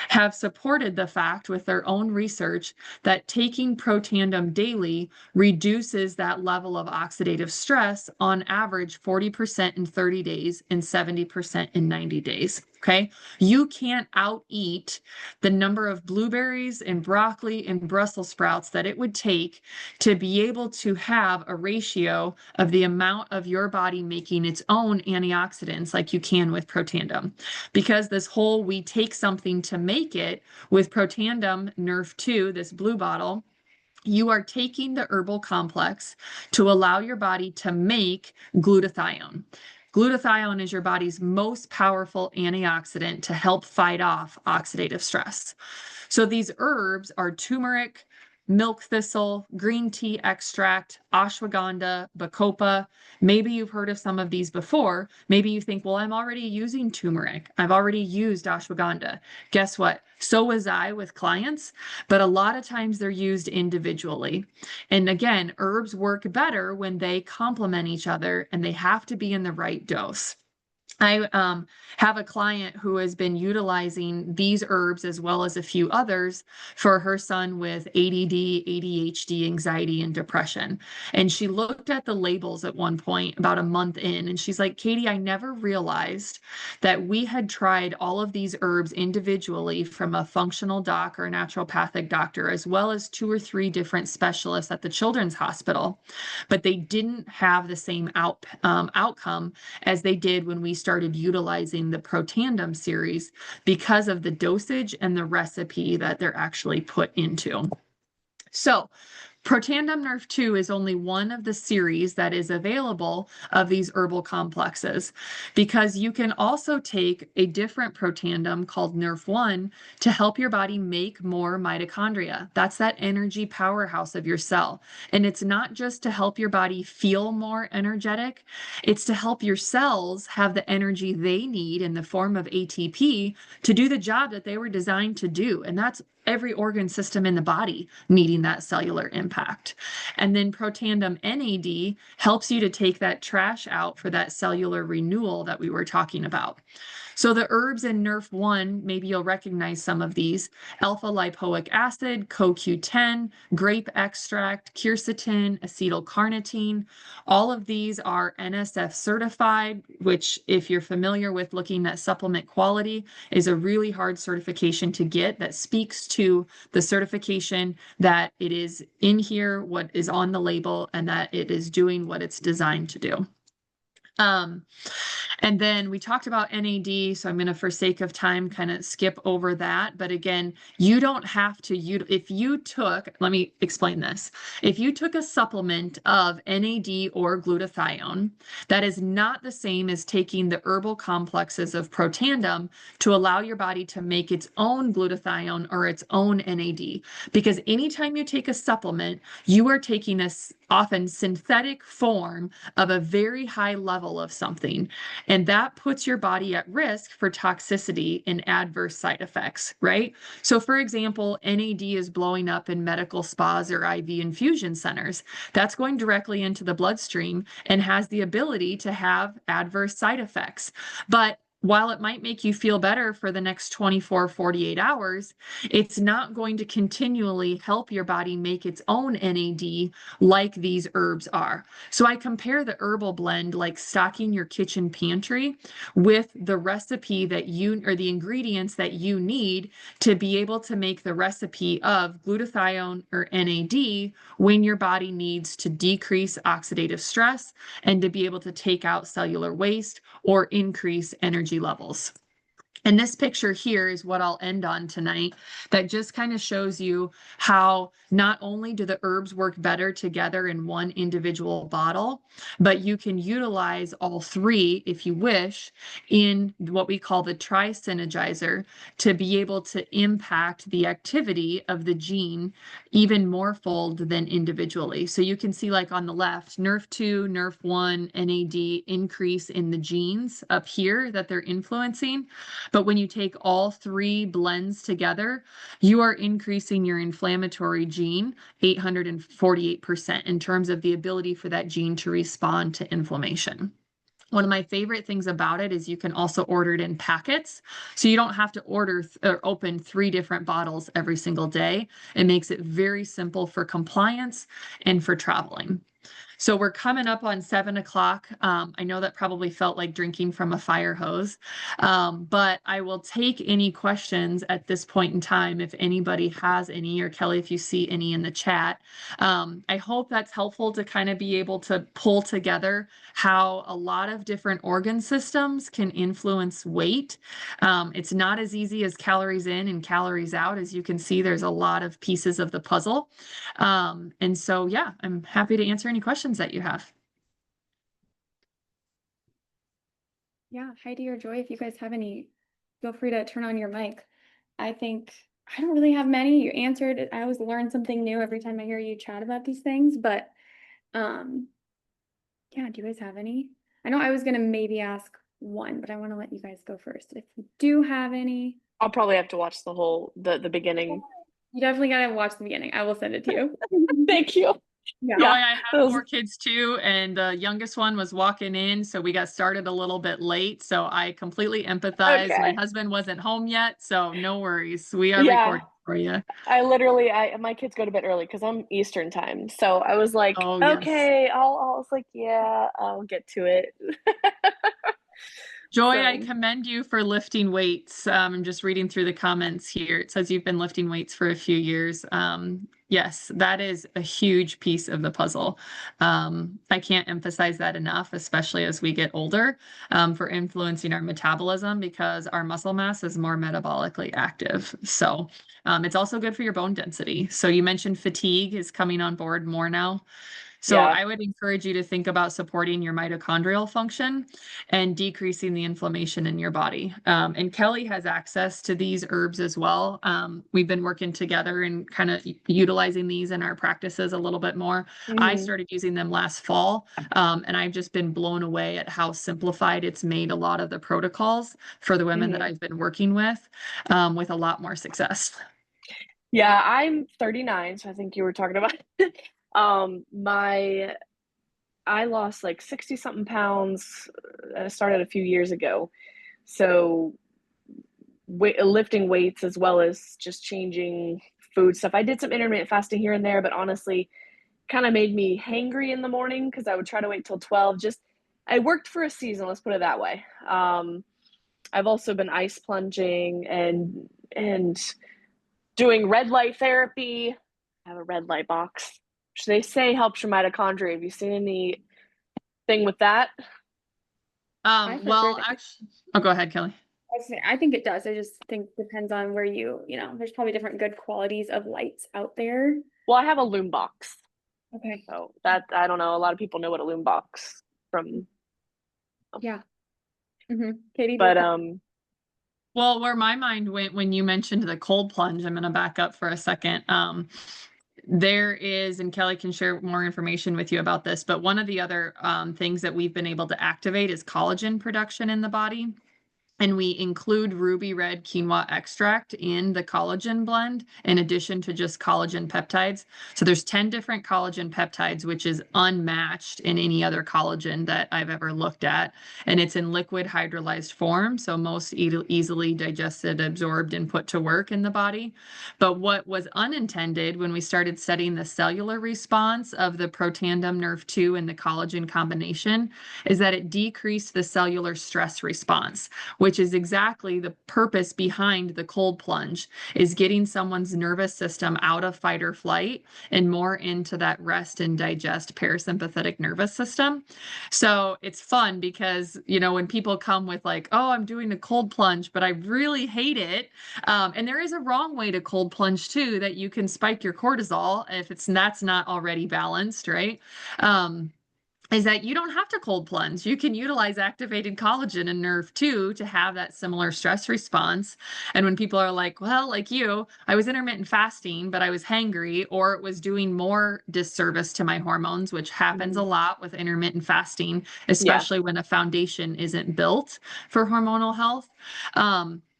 have supported the fact with their own research that taking protandem daily reduces that level of oxidative stress on average 40% in 30 days and 70% in 90 days. Okay. You can't out eat the number of blueberries and broccoli and Brussels sprouts that it would take to be able to have a ratio of the amount of your body making its own antioxidants like you can with protandem. Because this whole we take something to make it with protandem Nerf2, this blue bottle, you are taking the herbal complex to allow your body to make glutathione. Glutathione is your body's most powerful antioxidant to help fight off oxidative stress. So these herbs are turmeric, milk thistle, green tea extract, ashwagandha, bacopa. Maybe you've heard of some of these before. Maybe you think, well, I'm already using turmeric. I've already used ashwagandha. Guess what? So was I with clients, but a lot of times they're used individually. And again, herbs work better when they complement each other and they have to be in the right dose. I have a client who has been utilizing these herbs as well as a few others for her son with ADD, ADHD, anxiety, and depression. And she looked at the labels at one point about a month in, and she's like, Katie, I never realized that we had tried all of these herbs individually from a functional doc or a naturopathic doctor, as well as 2 or 3 different specialists at the Children's Hospital, but they didn't have the same outcome as they did when we started utilizing the protandem series because of the dosage and the recipe that they're actually put into. So protandem Nerf 2 is only one of the series that is available of these herbal complexes, because you can also take a different protandem called Nerf 1 to help your body make more mitochondria. That's that energy powerhouse of your cell. And it's not just to help your body feel more energetic, it's to help your cells have the energy they need in the form of ATP to do the job that they were designed to do. And that's every organ system in the body needing that cellular impact. And then protandem NAD helps you to take that trash out for that cellular renewal that we were talking about. So the herbs in Nerf 1, maybe you'll recognize some of these: alpha lipoic acid, CoQ10, grape extract, quercetin, acetylcarnitine. All of these are NSF certified, which, if you're familiar with looking at supplement quality, is a really hard certification to get that speaks to the certification that it is in here, what is on the label, and that it is doing what it's designed to do. Um, and then we talked about NAD, so I'm going to, for sake of time, kind of skip over that. But again, you don't have to, if you took, let me explain this. If you took a supplement of NAD or glutathione, that is not the same as taking the herbal complexes of Protandim to allow your body to make its own glutathione or its own NAD. Because anytime you take a supplement, you are taking a often synthetic form of a very high level of something. And that puts your body at risk for toxicity and adverse side effects, right? So for example, NAD is blowing up in medical spas or IV infusion centers. That's going directly into the bloodstream and has the ability to have adverse side effects. But while it might make you feel better for the next 24, 48 hours, it's not going to continually help your body make its own NAD like these herbs are. So I compare the herbal blend like stocking your kitchen pantry with the recipe that you, or the ingredients that you need to be able to make the recipe of glutathione or NAD when your body needs to decrease oxidative stress and to be able to take out cellular waste or increase energy levels. And this picture here is what I'll end on tonight, that just kind of shows you how not only do the herbs work better together in one individual bottle, but you can utilize all three, if you wish, in what we call the tri-synergizer to be able to impact the activity of the gene even more fold than individually. So you can see, like on the left, NRF2, NRF1, NAD increase in the genes up here that they're influencing. But when you take all three blends together, you are increasing your inflammatory gene 848% in terms of the ability for that gene to respond to inflammation. One of my favorite things about it is you can also order it in packets. So you don't have to order or open 3 different bottles every single day. It makes it very simple for compliance and for traveling. So we're coming up on 7 o'clock. I know that probably felt like drinking from a fire hose, but I will take any questions at this point in time if anybody has any, or Kelly, if you see any in the chat. I hope that's helpful to kind of be able to pull together how a lot of different organ systems can influence weight. It's not as easy as calories in and calories out. As you can see, there's a lot of pieces of the puzzle. And so, yeah, I'm happy to answer any questions that you have. Yeah, Heidi or Joy, if you guys have any, feel free to turn on your mic. I think I don't really have many. You answered it. I always learn something new every time I hear you chat about these things, but yeah, do you guys have any? I know I was gonna maybe ask one, but I want to let you guys go first. If you do have any, I'll probably have to watch the whole the beginning. you definitely gotta watch the beginning. I will send it to you. Thank you. Joy, Yeah, I have those- 4 kids too, and the youngest one was walking in, so we got started a little bit late. So I completely empathize. My Okay. husband wasn't home yet, so no worries. We are Yeah. recording for you. My kids go to bed early because I'm Eastern time. So I was like, Oh, yes. okay, I was like, yeah, I'll get to it. Joy, So- I commend you for lifting weights. I'm just reading through the comments here. It says you've been lifting weights for a few years. Yes, that is a huge piece of the puzzle. I can't emphasize that enough, especially as we get older, for influencing our metabolism, because our muscle mass is more metabolically active. So it's also good for your bone density. So you mentioned fatigue is coming on board more now. So Yeah. I would encourage you to think about supporting your mitochondrial function and decreasing the inflammation in your body. And Kelly has access to these herbs as well. We've been working together and kind of utilizing these in our practices a little bit more. I Mhm. started using them last fall, and I've just been blown away at how simplified it's made a lot of the protocols for the women that Mhm. I've been working with a lot more success. Yeah, I'm 39, so I think you were talking about I lost like 60 something pounds. Started a few years ago. So lifting weights as well as just changing food stuff. I did some intermittent fasting here and there, but honestly, kind of made me hangry in the morning because I would try to wait till 12. Just I worked for a season, let's put it that way. I've also been ice plunging and doing red light therapy. I have a red light box, which they say helps your mitochondria. Have you seen anything with that? Well, actually, oh, go ahead, Kelly. I think it does. I just think it depends on where there's probably different good qualities of lights out there. Well, I have a loom box. Okay. So that, I don't know, a lot of people know what a loom box from. Yeah. Katie, but well, where my mind went when you mentioned the cold plunge, I'm going to back up for a second. There is, and Kelly can share more information with you about this, but one of the other things that we've been able to activate is collagen production in the body. And we include ruby red quinoa extract in the collagen blend, in addition to just collagen peptides. So there's 10 different collagen peptides, which is unmatched in any other collagen that I've ever looked at. And it's in liquid hydrolyzed form, so most easily digested, absorbed, and put to work in the body. But what was unintended when we started studying the cellular response of the protandem nerve 2 and the collagen combination is that it decreased the cellular stress response, which is exactly the purpose behind the cold plunge, is getting someone's nervous system out of fight or flight and more into that rest and digest parasympathetic nervous system. So it's fun because, when people come with like, oh, I'm doing a cold plunge, but I really hate it. And there is a wrong way to cold plunge too, that you can spike your cortisol if that's not already balanced, right? Is that you don't have to cold plunge. You can utilize activated collagen and nerve 2 to have that similar stress response. And when people are like, well, like I was intermittent fasting, but I was hangry, or it was doing more disservice to my hormones, which happens a lot with intermittent fasting, especially when a foundation isn't built for hormonal health.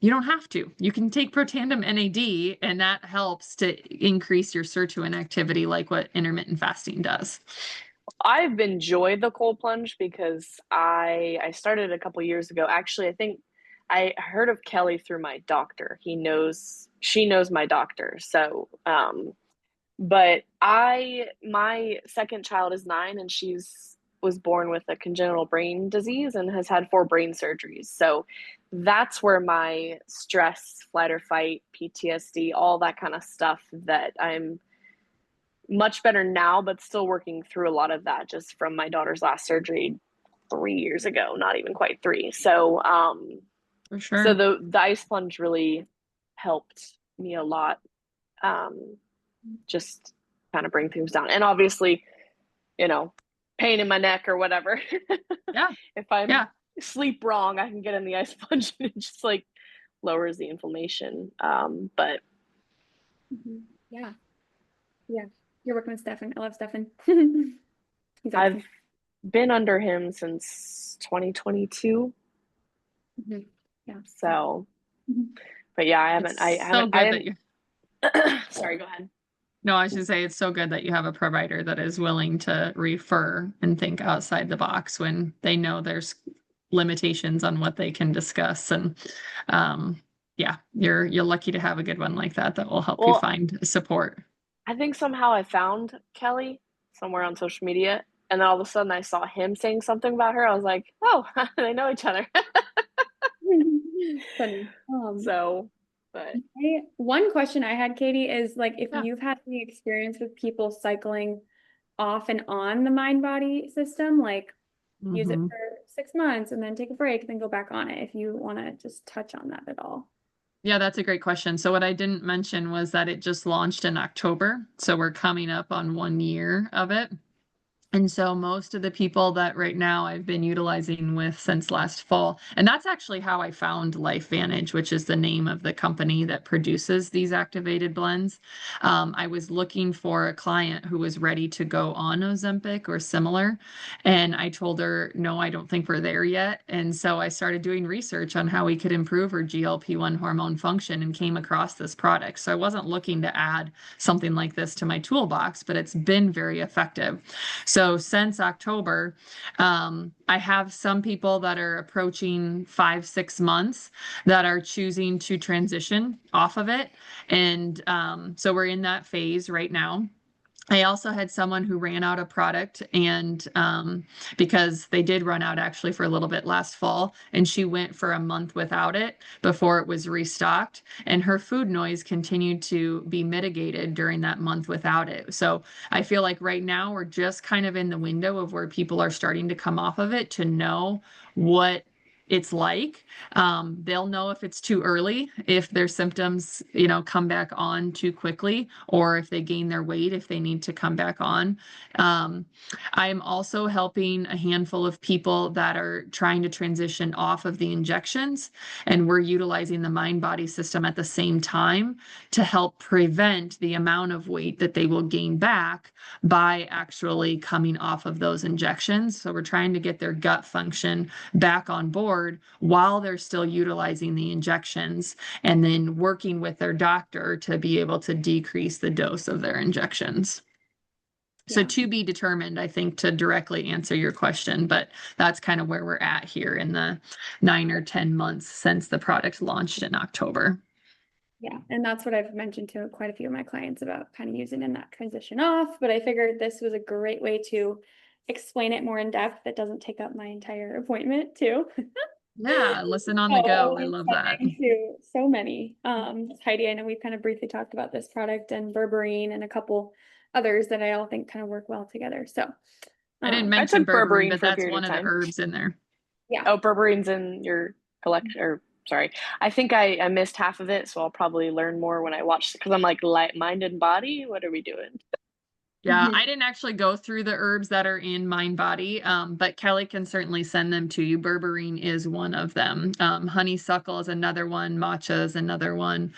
You don't have to. You can take Protandim NAD, and that helps to increase your sirtuin activity like what intermittent fasting does. I've enjoyed the cold plunge because I started a couple years ago. Actually, I think I heard of Kelli through my doctor. She knows my doctor. So, but my second child is 9 and was born with a congenital brain disease and has had 4 brain surgeries. So that's where my stress, flight or fight, PTSD, all that kind of stuff that I'm much better now, but still working through a lot of that just from my daughter's last surgery 3 years ago, not even quite 3. So, for sure. So the ice plunge really helped me a lot. Just kind of bring things down. And obviously, pain in my neck or whatever. Yeah. If I sleep wrong, I can get in the ice plunge and it just like lowers the inflammation. But yeah. You're working with Stefan. I love Stefan. I've been under him since 2022. Yeah. So, but yeah, I haven't. Sorry, go ahead. No, I should say it's so good that you have a provider that is willing to refer and think outside the box when they know there's limitations on what they can discuss. And you're lucky to have a good one like that will help you find support. I think somehow I found Kelli somewhere on social media, and then all of a sudden I saw him saying something about her. I was like, oh, they know each other. Funny. But one question I had, Katie, is like if you've had any experience with people cycling off and on the mind-body system, like use it for 6 months and then take a break and then go back on it, if you want to just touch on that at all. Yeah, that's a great question. So what I didn't mention was that it just launched in October. So we're coming up on 1 year of it. And so most of the people that right now I've been utilizing with since last fall, and that's actually how I found LifeVantage, which is the name of the company that produces these activated blends. I was looking for a client who was ready to go on Ozempic or similar. And I told her, no, I don't think we're there yet. And so I started doing research on how we could improve her GLP-1 hormone function and came across this product. So I wasn't looking to add something like this to my toolbox, but it's been very effective. So So since October, I have some people that are approaching 5, 6 months that are choosing to transition off of it. And so we're in that phase right now. I also had someone who ran out of product and because they did run out actually for a little bit last fall, and she went for a month without it before it was restocked. And her food noise continued to be mitigated during that month without it. So I feel like right now we're just kind of in the window of where people are starting to come off of it to know what it's like. They'll know if it's too early, if their symptoms, come back on too quickly, or if they gain their weight, if they need to come back on. I'm also helping a handful of people that are trying to transition off of the injections, and we're utilizing the mind-body system at the same time to help prevent the amount of weight that they will gain back by actually coming off of those injections. So we're trying to get their gut function back on board while they're still utilizing the injections, and then working with their doctor to be able to decrease the dose of their injections. So to be determined, I think, to directly answer your question, but that's kind of where we're at here in the 9 or 10 months since the product launched in October. Yeah, and that's what I've mentioned to quite a few of my clients about kind of using in that transition off, but I figured this was a great way to explain it more in depth that doesn't take up my entire appointment too. Yeah, listen on the go. I love that. To so many. Heidi, I know we've kind of briefly talked about this product and berberine and a couple others that I all think kind of work well together. So I didn't mention berberine, but that's one of the time. herbs in there. Yeah. Oh, berberine's in your collection, or sorry. I think I missed half of it, so I'll probably learn more when I watch, because I'm like, mind and body, what are we doing? Yeah, I didn't actually go through the herbs that are in Mind Body, but Kelly can certainly send them to you. Berberine is one of them. Honeysuckle is another one. Matcha is another one.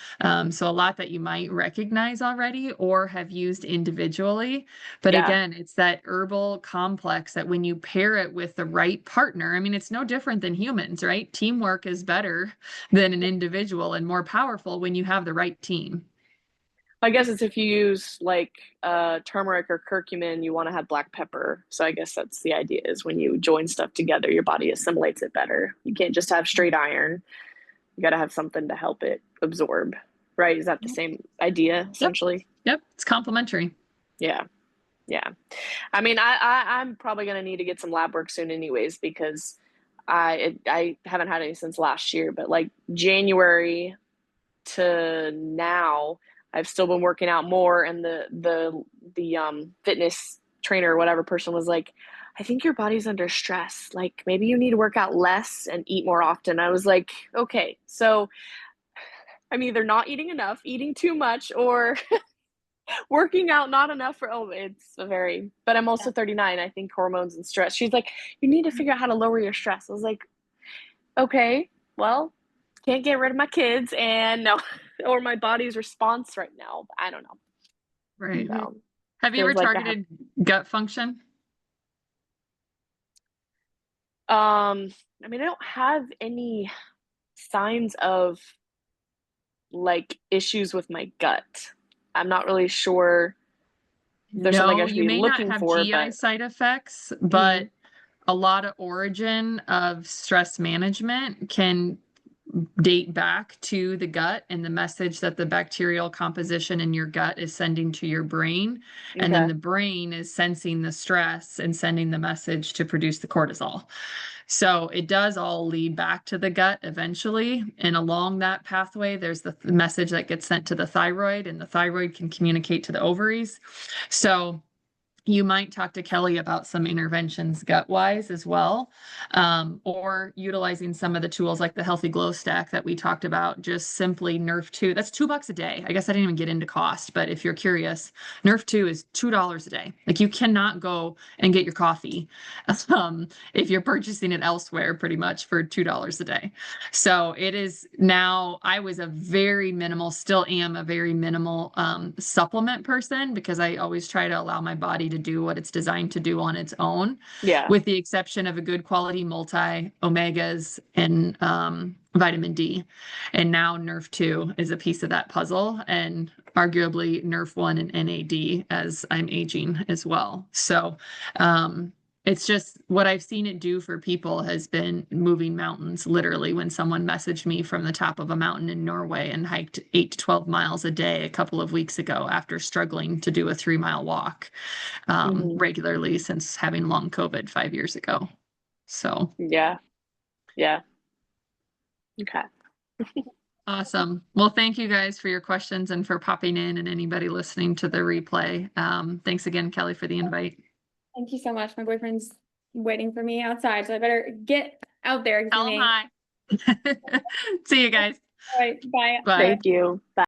So a lot that you might recognize already or have used individually. But again, it's that herbal complex that when you pair it with the right partner, I mean, it's no different than humans, right? Teamwork is better than an individual and more powerful when you have the right team. I guess it's if you use like turmeric or curcumin, you want to have black pepper. So I guess that's the idea, is when you join stuff together, your body assimilates it better. You can't just have straight iron. You got to have something to help it absorb, right? Is that the same idea, essentially? Yep. It's complementary. Yeah. Yeah. I mean, I'm probably going to need to get some lab work soon anyways, because I haven't had any since last year, but like January to now, I've still been working out more, and the fitness trainer or whatever person was like, I think your body's under stress. Like maybe you need to work out less and eat more often. I was like, okay, so I'm either not eating enough, eating too much, or working out not enough for, it's a very, but I'm also 39. I think hormones and stress. She's like, you need to figure out how to lower your stress. I was like, okay, well, can't get rid of my kids and no, or my body's response right now. I don't know. Right. So, have you ever targeted gut function? I mean, I don't have any signs of like issues with my gut. I'm not really sure if there's something I should be looking for. You may not have GI side effects, but a lot of origin of stress management can date back to the gut and the message that the bacterial composition in your gut is sending to your brain. And then the brain is sensing the stress and sending the message to produce the cortisol. So it does all lead back to the gut eventually. And along that pathway, there's the message that gets sent to the thyroid, and the thyroid can communicate to the ovaries. So you might talk to Kelly about some interventions gut-wise as well, or utilizing some of the tools like the Healthy Glow Stack that we talked about, just simply Nerf 2. That's $2 a day. I guess I didn't even get into cost, but if you're curious, Nerf 2 is $2 a day. Like you cannot go and get your coffee if you're purchasing it elsewhere pretty much for $2 a day. So it is now, I was a very minimal, still am a very minimal supplement person, because I always try to allow my body to to do what it's designed to do on its own, Yeah. with the exception of a good quality multi, omegas, and vitamin D. And now Nerf 2 is a piece of that puzzle, and arguably Nerf 1 and NAD as I'm aging as well. So it's just what I've seen it do for people has been moving mountains. Literally, when someone messaged me from the top of a mountain in Norway and hiked 8 to 12 miles a day a couple of weeks ago after struggling to do a 3-mile walk regularly since having long COVID 5 years ago. So Yeah. Okay. awesome. Well, thank you guys for your questions and for popping in, and anybody listening to the replay. Thanks again, Kelli, for the invite. Thank you so much. My boyfriend's waiting for me outside, so I better get out there. Tell him hi. See you guys. All right, bye. Bye. Thank you. Bye.